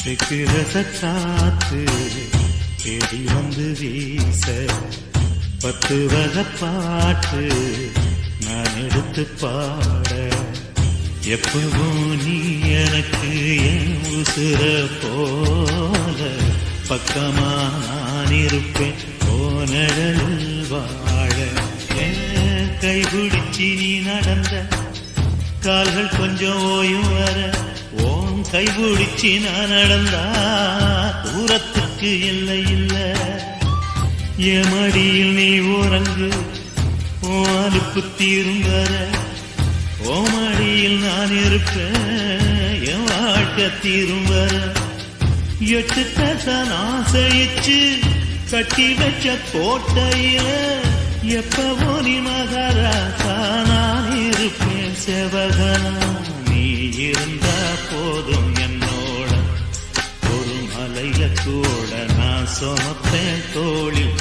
காத்து தேடி வந்து வீச 10 வகை பாட்டு நான் எடுத்து பாட எப்பவும் நீ எனக்கு என் உசுர போல பக்கமா நான் இருப்பேன் போனடலில் வாழ கைபிடிச்சி நீ நடந்த கால்கள் கொஞ்சம் ஓயும் வர ஓன் கைபிடிச்சி நான் நடந்தா தூரத்துக்கு இல்லை இல்ல என் மடியில் நீ உறங்கு ஓ அலுப்பு தீரும் வர ஓ மடியில் நான் இருப்பேன் என் வாழ்க்கை தீரும் வர 8 கதை நான் சகிச்சு கட்டி வச்ச கோட்டையில எப்பவோ நீ மகாராசா நான் இருப்பேன் செவகனா நீ இருந்தா போதும் என்னோட ஒரு மலையில கூட நான் சுமப்பேன் தோளில்